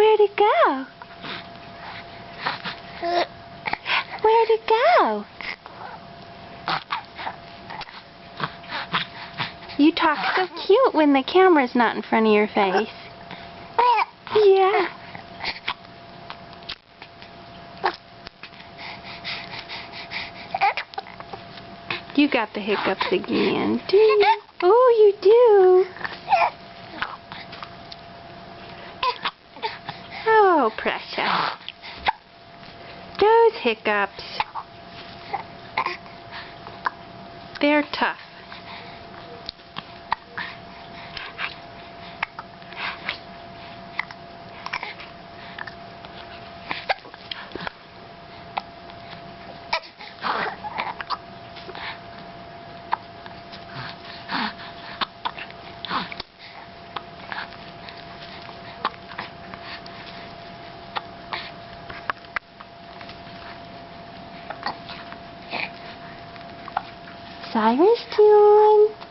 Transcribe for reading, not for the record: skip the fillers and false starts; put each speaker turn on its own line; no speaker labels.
Where'd it go? Where'd it go? You talk so cute when the camera's not in front of your face. Yeah. You got the hiccups again, do you? Oh, you do. Oh, precious. Those hiccups. They're tough. Cyrus tune.